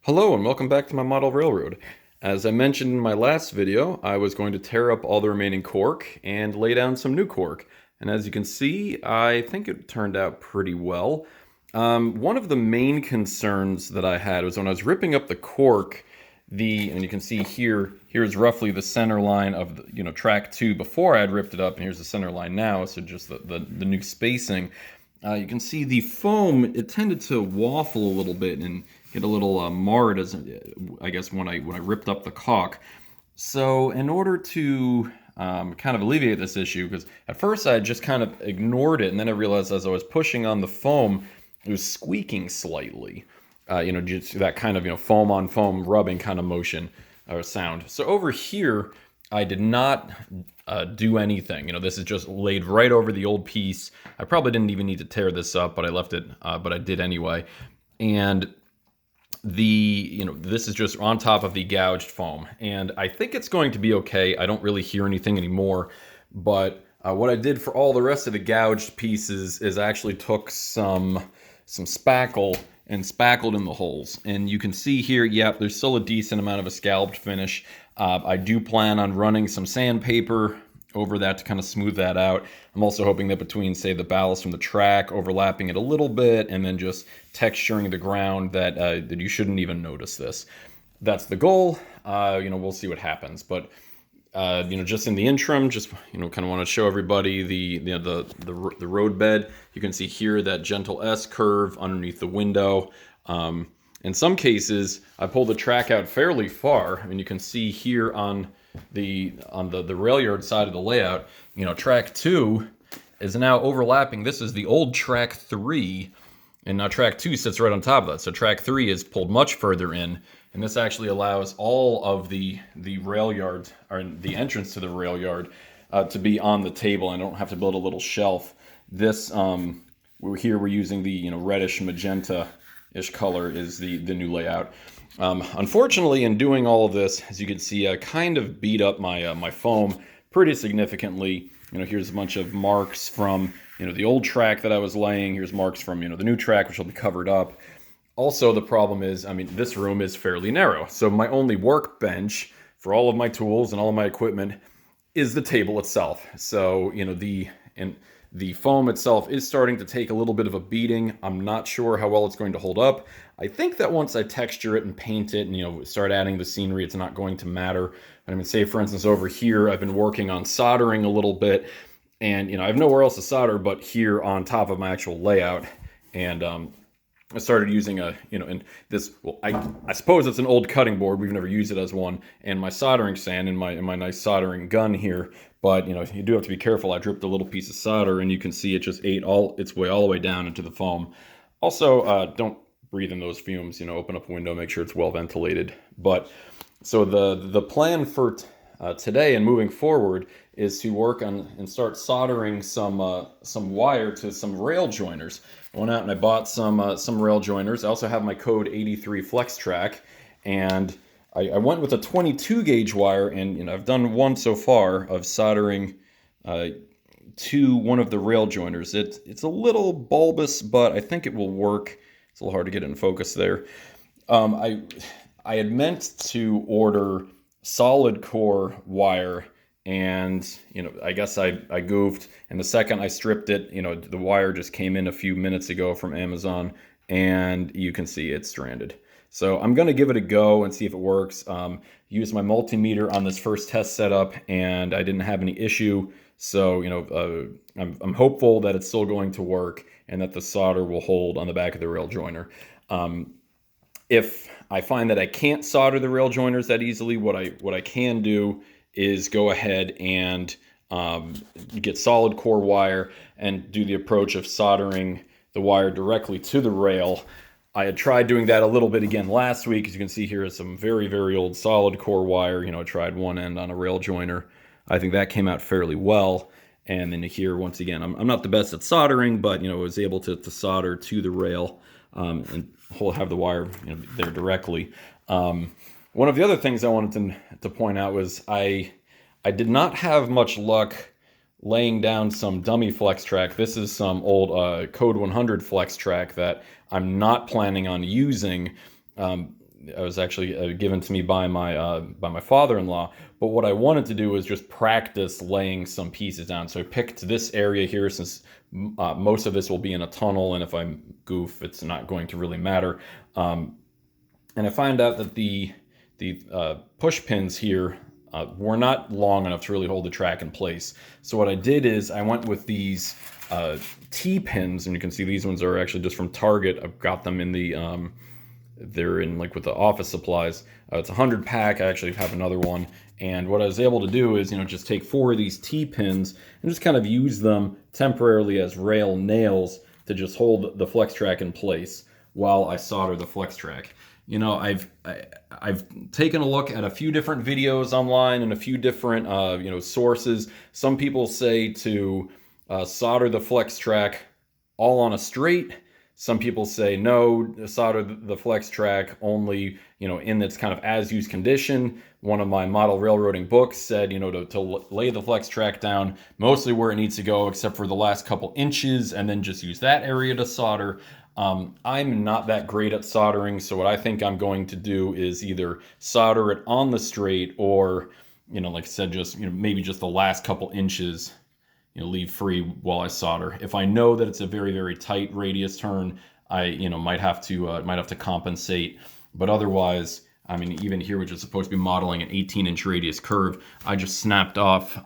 Hello and welcome back to my model railroad. As I mentioned in my last video, I was going to tear up all the remaining cork and lay down some new cork. And as you can see, I think it turned out pretty well. One of the main concerns that I had was when I was ripping up the cork, and you can see here's roughly the center line of track 2 before I had ripped it up, and here's the center line now, so just the new spacing. You can see the foam, it tended to waffle a little bit and get a little marred, as I guess when I ripped up the caulk. So in order to kind of alleviate this issue, because at first I just kind of ignored it, and then I realized as I was pushing on the foam, it was squeaking slightly. Just that kind of foam on foam rubbing kind of motion or sound. So over here, I did not do anything. This is just laid right over the old piece. I probably didn't even need to tear this up, but I left it, but I did anyway. And this is just on top of the gouged foam, and I think it's going to be okay. I don't really hear anything anymore, but what I did for all the rest of the gouged pieces is I actually took some spackle and spackled in the holes. And you can see here, yep, there's still a decent amount of a scalloped finish. I do plan on running some sandpaper over that to kind of smooth that out. I'm also hoping that between, say, the ballast from the track, overlapping it a little bit, and then just texturing the ground, that you shouldn't even notice this. That's the goal. We'll see what happens. But just in the interim, just kind of want to show everybody the road bed. You can see here that gentle S curve underneath the window. In some cases, I pulled the track out fairly far. I mean, you can see here on the rail yard side of the layout, track 2 is now overlapping. This is the old track 3, and now track 2 sits right on top of that. So track 3 is pulled much further in, and this actually allows all of the rail yard, or the entrance to the rail yard, to be on the table. I don't have to build a little shelf. This we're using the reddish magenta-ish color is the new layout. Unfortunately, in doing all of this, as you can see, I kind of beat up my foam pretty significantly. Here's a bunch of marks from the old track that I was laying. Here's marks from the new track, which will be covered up. Also, the problem is, this room is fairly narrow, so my only workbench for all of my tools and all of my equipment is the table itself. So the foam itself is starting to take a little bit of a beating. I'm not sure how well it's going to hold up. I think that once I texture it and paint it and start adding the scenery, it's not going to matter. But say, for instance, over here, I've been working on soldering a little bit, and I have nowhere else to solder but here on top of my actual layout. And I started using and this, well, I suppose it's an old cutting board. We've never used it as one, and my soldering sand in my nice soldering gun here. But you do have to be careful. I dripped a little piece of solder, and you can see it just ate its way all the way down into the foam. Also, don't breathe in those fumes. Open up a window, make sure it's well ventilated. But so the plan for today and moving forward is to work on and start soldering some wire to some rail joiners. I went out and I bought some rail joiners. I also have my code 83 flex track, and I went with a 22 gauge wire, and I've done one so far of soldering to one of the rail joiners. It's a little bulbous, but I think it will work. It's a little hard to get it in focus there. I had meant to order solid core wire, and I guess I goofed, and the second I stripped it, the wire just came in a few minutes ago from Amazon, and you can see it's stranded. So I'm going to give it a go and see if it works. Use my multimeter on this first test setup, and I didn't have any issue. So I'm hopeful that it's still going to work and that the solder will hold on the back of the rail joiner. If I find that I can't solder the rail joiners that easily, what I can do is go ahead and get solid core wire and do the approach of soldering the wire directly to the rail. I had tried doing that a little bit again last week. As you can see here is some very, very old solid core wire. I tried one end on a rail joiner. I think that came out fairly well. And then here, once again, I'm not the best at soldering, but I was able to solder to the rail and have the wire there directly. One of the other things I wanted to point out was I did not have much luck laying down some dummy flex track. This is some old Code 100 flex track that I'm not planning on using. was actually given to me by my father-in-law. But what I wanted to do was just practice laying some pieces down. So I picked this area here since most of this will be in a tunnel, and if I goof, it's not going to really matter. And I find out that the push pins here were not long enough to really hold the track in place. So what I did is I went with these T-pins, and you can see these ones are actually just from Target. I've got them in the, they're in like with the office supplies. It's a 100 pack. I actually have another one. And what I was able to do is, just take 4 of these T-pins and just kind of use them temporarily as rail nails to just hold the flex track in place while I solder the flex track. I've taken a look at a few different videos online and a few different sources. Some people say to solder the flex track all on a straight. Some people say no, solder the flex track only in its kind of as-used condition. One of my model railroading books said to lay the flex track down mostly where it needs to go except for the last couple inches, and then just use that area to solder. I'm not that great at soldering, so what I think I'm going to do is either solder it on the straight, or like I said, just maybe just the last couple inches leave free while I solder. If I know that it's a very, very tight radius turn, I might have to compensate. But otherwise, I mean, even here, which is supposed to be modeling an 18-inch radius curve, I just snapped off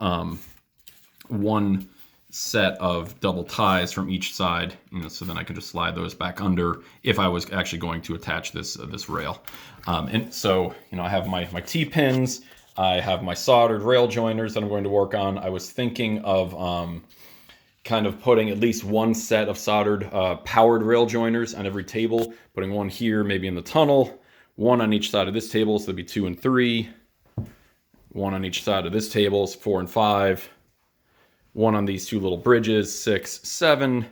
one set of double ties from each side, so then I can just slide those back under if I was actually going to attach this rail. And so, I have my T-pins, I have my soldered rail joiners that I'm going to work on. I was thinking of kind of putting at least one set of soldered powered rail joiners on every table, putting one here, maybe in the tunnel, one on each side of this table, so there'd be 2 and 3, one on each side of this table, so 4 and 5, one on these 2 little bridges, 6, 7,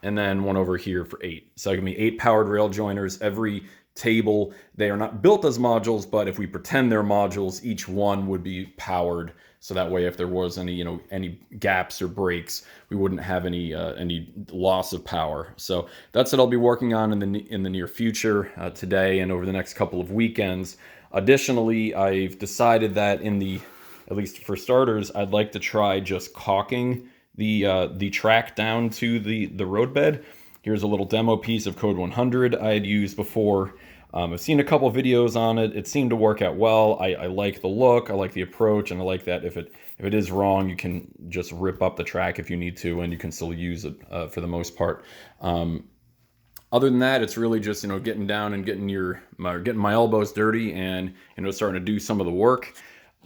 and then one over here for 8. So it can be 8 powered rail joiners every table. They are not built as modules, but if we pretend they're modules, each one would be powered. So that way, if there was any any gaps or breaks, we wouldn't have any loss of power. So that's what I'll be working on in the near future, today and over the next couple of weekends. Additionally, I've decided that at least for starters, I'd like to try just caulking the track down to the roadbed. Here's a little demo piece of Code 100 I had used before. I've seen a couple videos on it. It seemed to work out well. I like the look, I like the approach, and I like that if it is wrong, you can just rip up the track if you need to, and you can still use it for the most part. Other than that, it's really just getting down and getting my elbows dirty and starting to do some of the work.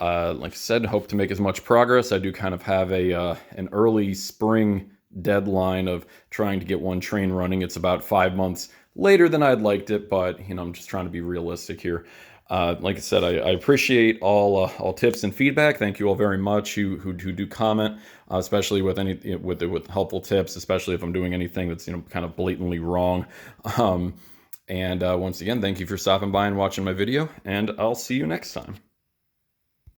Like I said, hope to make as much progress. I do kind of have an early spring deadline of trying to get one train running. It's about 5 months later than I'd liked it, but I'm just trying to be realistic here. Like I said, I appreciate all tips and feedback. Thank you all very much who do comment, especially with with helpful tips, especially if I'm doing anything that's kind of blatantly wrong. And once again, thank you for stopping by and watching my video, and I'll see you next time.